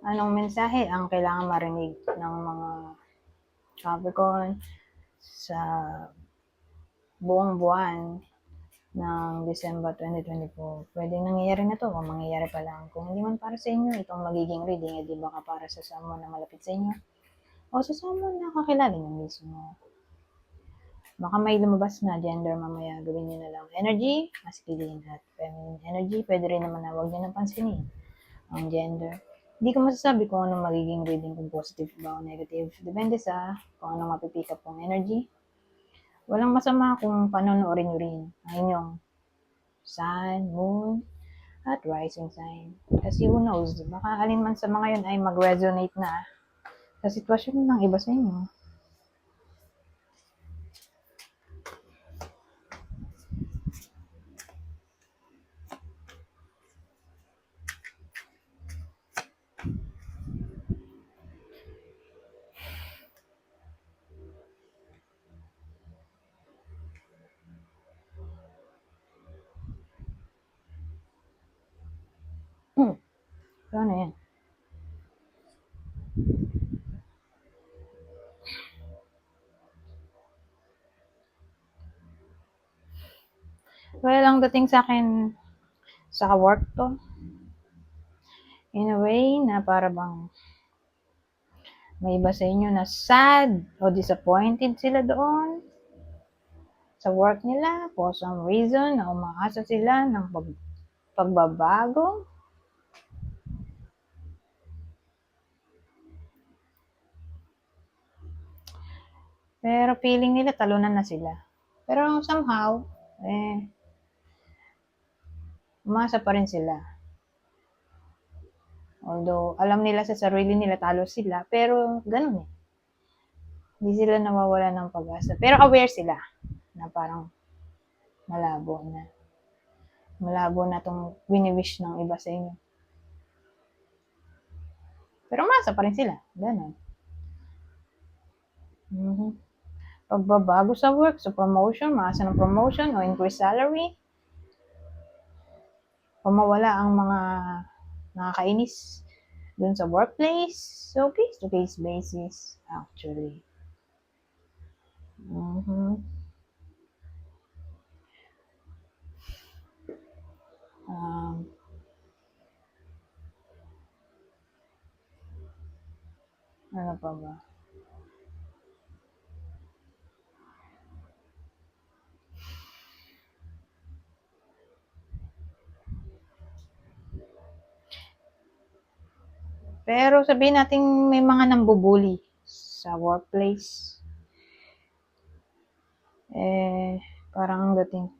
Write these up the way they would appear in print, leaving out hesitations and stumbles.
Anong mensahe ang kailangan marinig ng mga Capricorn sa buong buwan ng December 2024? Pwedeng nangyayari na to o mangyayari pa lang. Kung hindi man para sa inyo itong magiging reading, edi baka para sa someone na malapit sa inyo o sa someone na kakilala nyo mismo. Baka may lumabas na gender mamaya, gawin nyo na lang. Energy, masculine at feminine energy. Pwede rin naman na huwag nyo nang pansinin ang gender. Hindi ko masasabi kung anong magiging reading, kung positive ba o negative. Depende sa kung anong mapipick up kong energy. Walang masama kung panonoorin nyo rin ang inyong sun, moon, at rising sign. Kasi who knows, baka alin man sa mga yun ay mag-resonate na sa sitwasyon ng iba sa inyo. So, ano yan? Well, ang dating sa akin sa work to, in a way na para bang may iba sa inyo na sad o disappointed sila doon sa work nila for some reason na umaasa sila ng pagbabago. Pero feeling nila talunan na sila. Pero somehow, umasa pa rin sila. Although, alam nila sa sarili nila talo sila, pero ganun eh. Hindi sila nawawala ng pag-asa. Pero aware sila na parang malabo na. Malabo na tong wini-wish ng iba sa inyo. Pero umasa pa rin sila. Ganun. Pagbabago sa work, sa promotion, maasa ng promotion o increased salary. O mawala ang mga nakakainis dun sa workplace. So, case-to-case basis, actually. Ano pa ba? Pero sabihin natin may mga nambubuli sa workplace. Parang ang dating.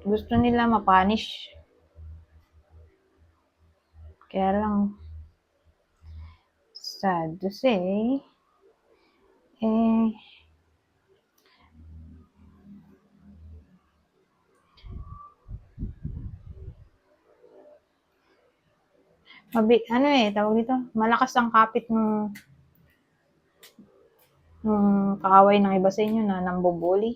Gusto nila mapunish. Kaya lang, sad to say, tawag dito, malakas ang kapit ng kaaway ng iba sa inyo na nambubuli.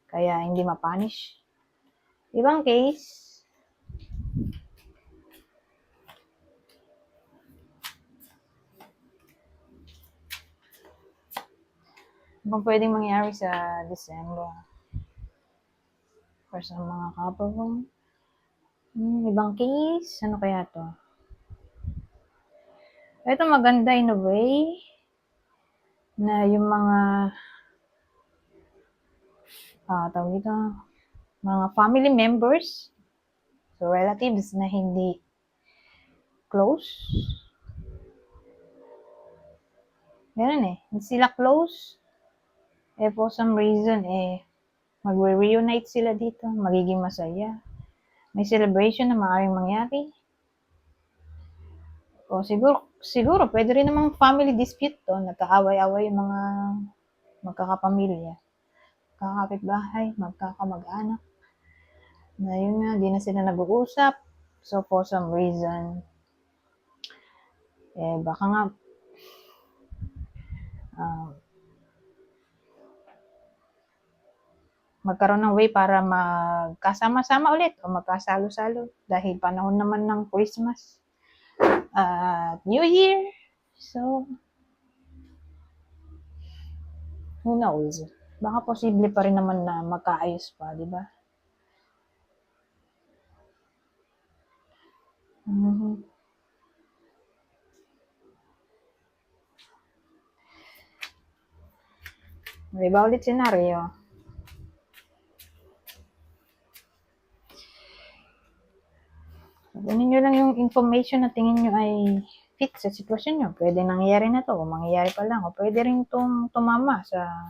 Kaya hindi mapunish. Ibang case, ibang pwedeng mangyari sa December for sa mga couple. Ibang case, ano kaya to? Ito maganda in a way na yung mga tawag dito, mga family members, so relatives na hindi close. Ganun eh, hindi sila close. For some reason, magre-reunite sila dito, magiging masaya. May celebration na maaaring mangyari. O siguro, pwede rin namang family dispute to, nagkaaway-away yung mga magkakapamilya, magkakapitbahay, magkakamag-anak. Na yun nga, di na sila nag-uusap. So, for some reason, baka nga, magkaroon ng way para magkasama-sama ulit o magkasalo-salo dahil panahon naman ng Christmas at New Year. So, who knows? Baka posible pa rin naman na magkaayos pa, di ba? Iba ulit senaryo. Kunin nyo lang yung information na tingin nyo ay fit sa sitwasyon nyo. Pwede nangyayari na to, o mangyayari pa lang, o pwede rin itong tumama sa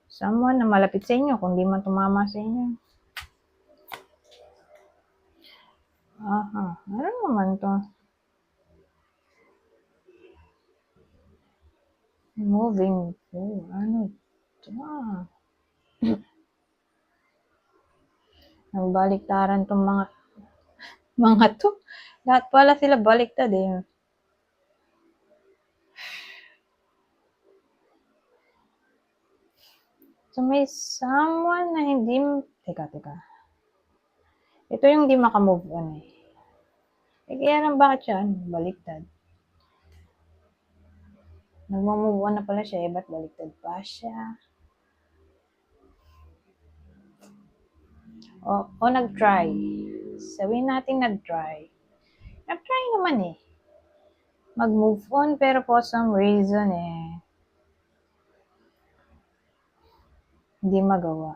someone na malapit sa inyo, kung di man tumama sa inyo. Ano naman to? Moving forward. Ano to? Nagbaliktaran tong mga to. Lahat pala sila baliktad eh. So, may someone na hindi, teka. Ito yung hindi makamove on eh. Kaya lang bakit siya baliktad? Nagmamove on na pala siya eh, ba't baliktad pa siya? O nag-try. Sabihin natin nag-try. Nag-try naman eh. Mag-move on pero for some reason eh, hindi magawa.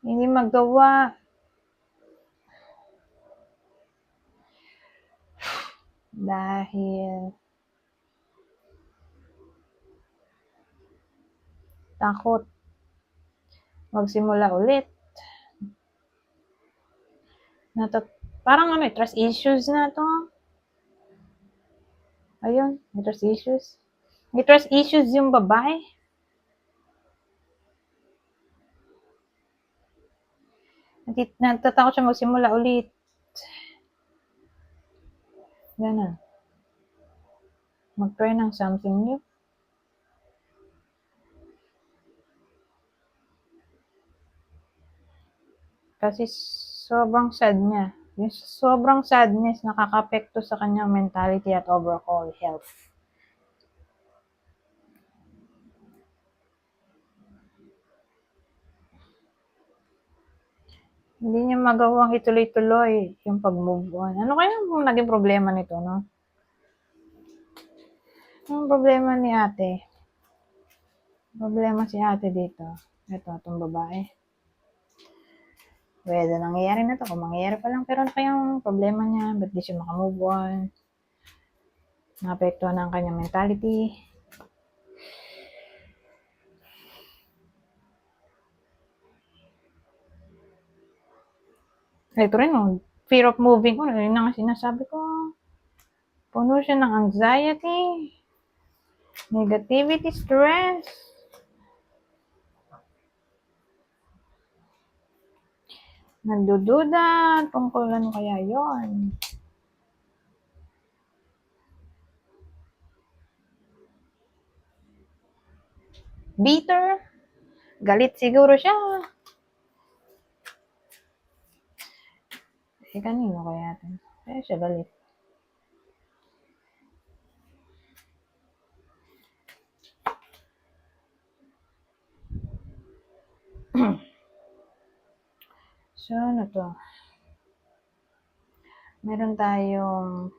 Hindi magawa dahil takot magsimula ulit. Parang trust issues na to. Ayun, may trust issues. May trust issues yung babae. Natatakot siya magsimula ulit. Ganun. Mag-try ng something new. Kasi sobrang sad niya. Yung sobrang sadness nakaka-apekto sa kanyang mentality at overall health. Hindi niya magawang ituloy-tuloy yung pag-move on. Ano kaya yung naging problema nito, no? Ang problema ni ate. Problema si ate dito. Ito, itong babae. Pwede nangyayari na to. Kung mangyayari pa lang, pero ano kayang problema niya? Ba't di siya makamove on? Naapektuhan ang kanyang mentality. Ito rin, fear of moving on. Yun na nga sinasabi ko. Puno siya ng anxiety, negativity, stress. Nagdududa tungkol ano kaya yon. Bitter. Galit siguro siya. Kanino kaya ito? Kaya siya galit. So, ano to? Meron tayong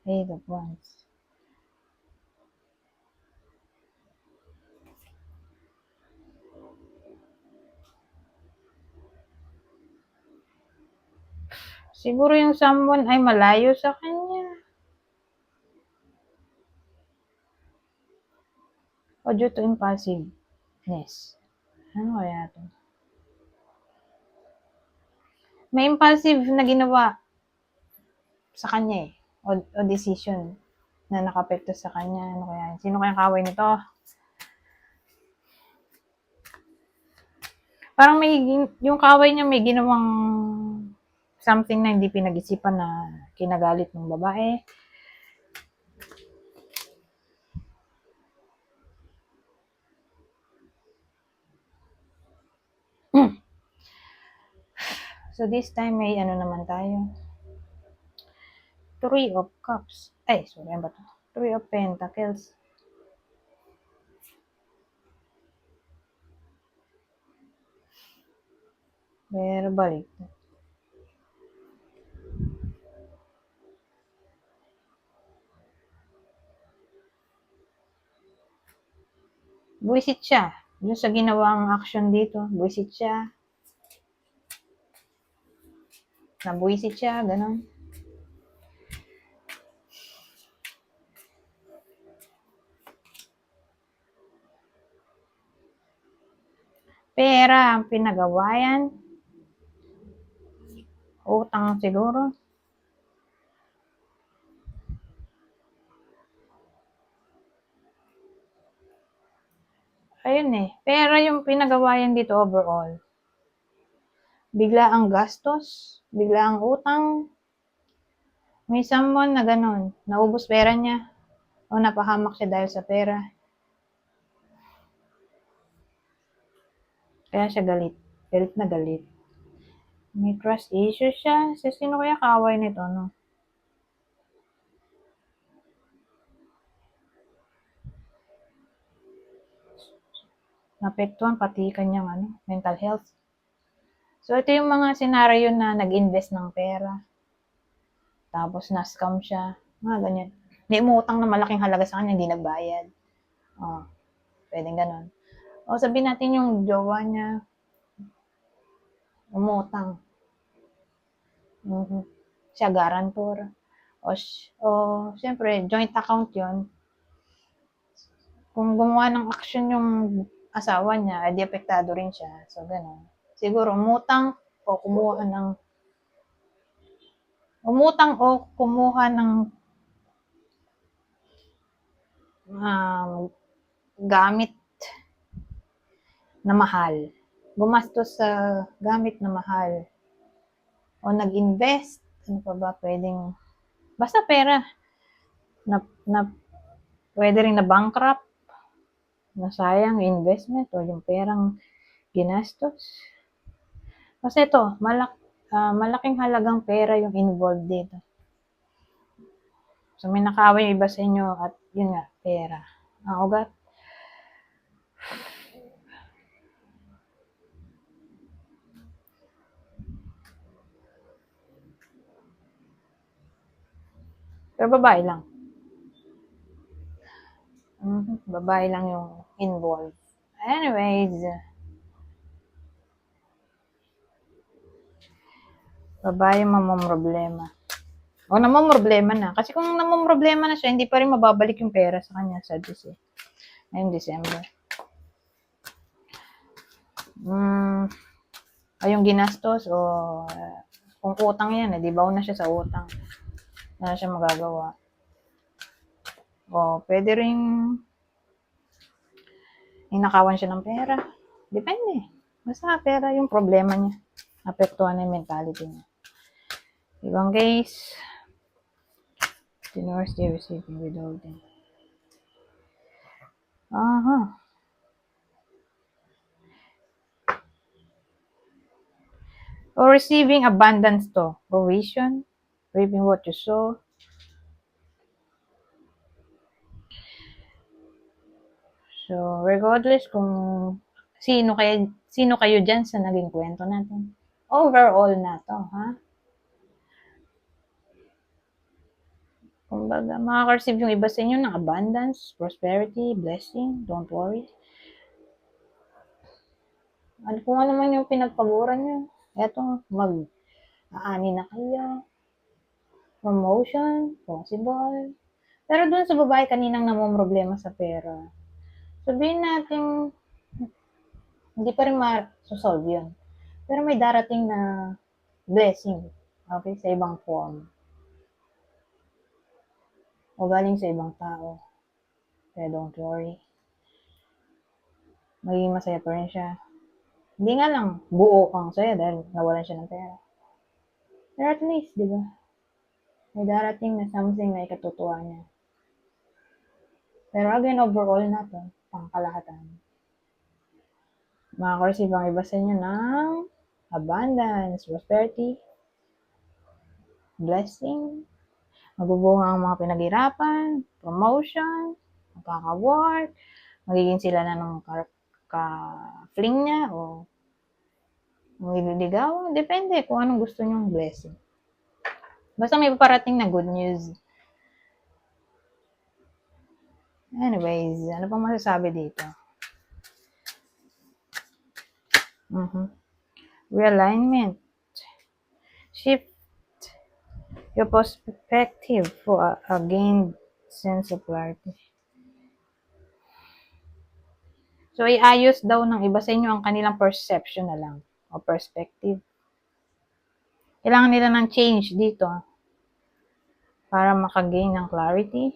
8 of Wands. Siguro yung someone ay malayo sa kanya. O due to impulsiveness. Ano kaya ito? May impulsive na ginawa sa kanya eh. O decision na nakapekto sa kanya. Ano kaya? Sino kaya kaway nito? Parang yung kaway niya may ginawang something na hindi pinag-isipan na kinagalit ng babae. So, this time may ano naman tayo. Three of Cups. Ay, sorry, ano ba ito? Three of Pentacles. Pero balik. Buwisit siya. Doon sa ginawang action dito, buwisit siya. Nabuwisit siya, ganun. Pera ang pinagawa yan. Utang siguro. Ayun eh. Pera yung pinagawa yan dito overall. Bigla ang gastos. Bigla ang utang. May someone na ganun. Naubos pera niya. O napahamak siya dahil sa pera. Kaya siya galit. Galit na galit. May trust issue siya. Sa sino kaya kaaway nito, no? Naapektuhan pati kanyang mental health. So, ito yung mga senaryo na nag-invest ng pera. Tapos, na-scam siya. Mga ganyan. May umutang na malaking halaga sa kanya, hindi nagbayad. Oh, pwedeng ganun. O, sabihin natin yung jowa niya, umutang. Siya guarantor. Siyempre, joint account yon. Kung gumawa ng action yung asawa niya, edi apektado rin siya. So, ganun. Siguro, umutang o kumuha ng gamit na mahal. Gumastos sa gamit na mahal. O nag-invest. Ano pa ba pwedeng... Basta pera. Na pwede rin na bankrupt. Nasayang investment o yung perang ginastos. Kasi ito, malaking halagang pera yung involved dito. So, may nakaaway yung iba sa inyo at yun nga, pera. Ang ugat. Pero babae lang. Babae lang yung involved. Anyways, babae mamomroblema. O namomroblema na. Kasi kung namomroblema na siya, hindi pa rin mababalik yung pera sa kanya sa ngayong December. Ay yung ginastos o kung utang yan, di baon na siya sa utang. Na siya magagawa. O pwede rin inakawan siya ng pera. Depende. Basta pera yung problema niya. Apektuhan na yung mentality niya. Ibang case, divorce, they receiving withholding. Or receiving abundance to. Provision, reaping what you sow. So, regardless kung sino kayo dyan sa naging kwento natin. Overall na to, ha? Kumbaga, makaka-receive yung iba sa inyo ng abundance, prosperity, blessing, don't worry. Kung ano man yung pinagpaguran nyo, eto, mag-aani na kayo, promotion, possible. Pero dun sa babae kaninang namomroblema sa pera, sabihin natin, hindi pa rin ma-solve yun. Pero may darating na blessing, okay, sa ibang form. O galing sa ibang tao. Kaya don't worry. Magiging masaya pa rin siya. Hindi nga lang buo ang saya dahil nawalan siya ng pera. Pero at least, di ba? May darating na something na ikatutuwa niya. Pero again, overall na to, pangkalahatan. Makaka-receive ang iba sa inyo ng abundance, prosperity, blessing, magbubunga ang mga pinaghirapan, promotion, magkaka-work, magiging sila na ng ka-fling niya o magliligaw. Depende kung anong gusto niyong blessing. Basta may paparating na good news. Anyways, ano pang masasabi dito? Realignment. Shift your perspective for a gained sense of clarity. So, iayos daw ng iba sa inyo ang kanilang perception na lang o perspective. Kailangan nila ng change dito para makagain ng clarity.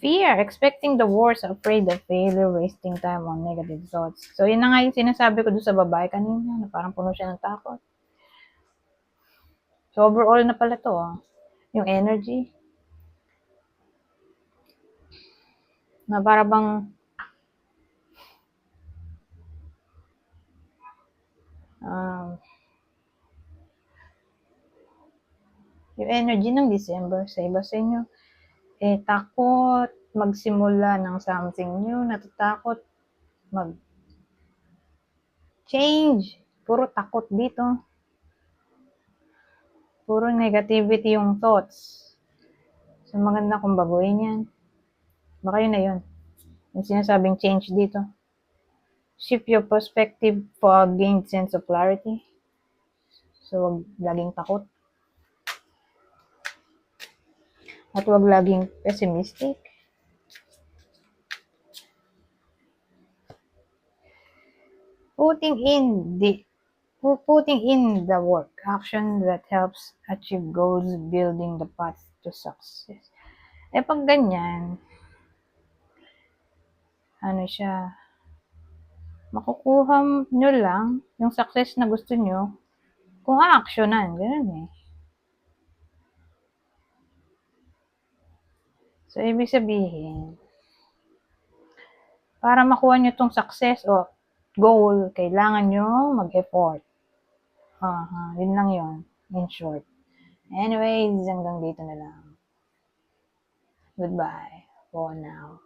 Fear, expecting the worst, afraid of failure, wasting time on negative thoughts. So, yun na nga yung sinasabi ko doon sa babae kanina, na parang puno siya ng takot. So, overall na pala to, yung energy. Na para bang yung energy ng December sa iba sa inyo, takot magsimula ng something new, natatakot mag-change. Puro takot dito. Puro negativity yung thoughts. So, maganda kung baguhin yan. Baka yun na yun. Yung sinasabing change dito. Shift your perspective for a gained sense of clarity. So, wag laging takot. At wag laging pessimistic. Putting in the work, action that helps achieve goals, building the path to success. Pag ganyan, ano siya, makukuha nyo lang yung success na gusto nyo kung a-actionan, ganun eh. So, ibig sabihin, para makuha nyo tong success o goal, kailangan nyo mag-effort. Yun lang yun, in short. Anyways, hanggang dito na lang. Goodbye for now.